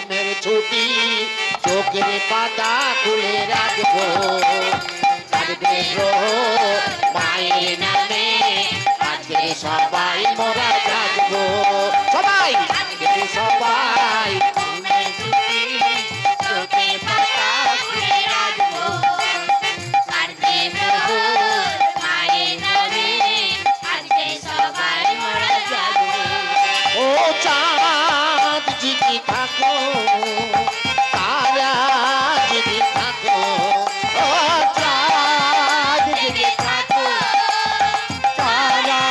ঘুমের ছুটি চোখের পাতা খুলে রাখবো কাঁদবে রোজ মায়ের নামে আজকে সবাই মোরা জাগবো সবাই আজকে সবাই ঘুমের ছুটি চোখের পাতা খুলে রাখবো কাঁদবে রোজ মায়ের নামে আজকে সবাই মোরা জাগবো ও চাঁদ যদি থাকো তারা যদি থাকো ও চাঁদ যদি থাকো তারা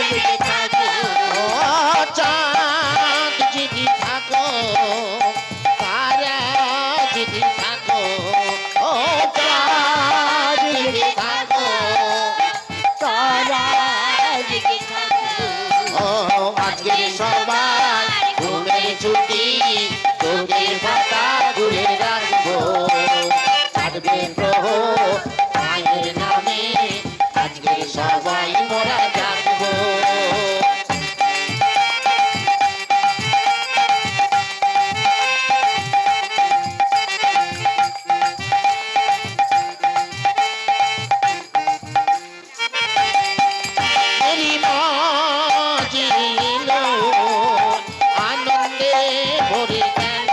যদি থাকো ও চাঁদ যদি থাকো তারা যদি থাকো ও চাঁদ যদি থাকো তারা যদি থাকো ও আজকে সবাই ঘুমের ছুটি চোখের পাতা ঘুরে রাখবো কাঁদবে প্রহর মায়ের নামে আজকে সবাই মোরা জাগবো মেরি মা জিলো আনন্দে ভরে গেল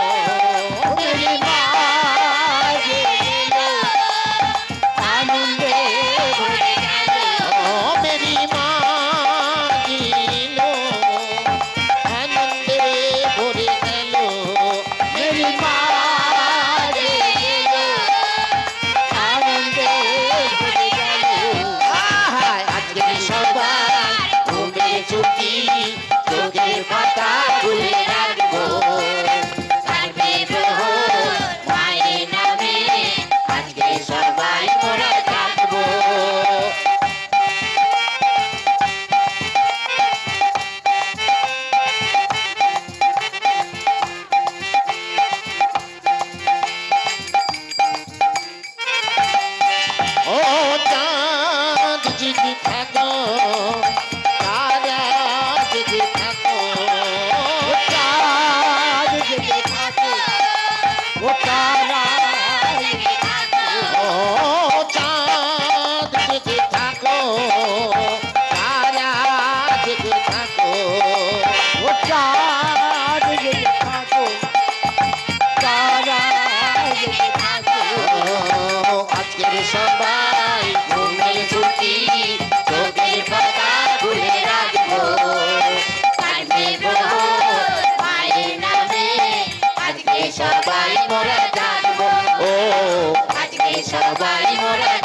মেরি মা জিলো আনন্দে ভরে গেল মেরি মা জিলো আনন্দে ভরে গেল মেরি মা জিলো আনন্দে ভরে গেল আজকে সবাই ঘুমের ছুটি চোখের পাতা খুলে রাখবো কাঁদবে প্রহর মায়ের নামে আজকে সবাই মোরা জাগবো ও চাঁদ যদি থাকো তারা যদি থাকো চাঁদ যদি থাকো ও তারা যদি থাকো ও চাঁদ যদি থাকো তারা যদি থাকো ও চাঁদ যদি থাকো তারা যদি থাকো আজকের সবাই ঘুমের ছুটি চোখের পাতা খুলে রাখবো কাঁদবে প্রহর মায়ের নামে আজকে সবাই মোরা জাগবো ও আজকে সবাই মোরা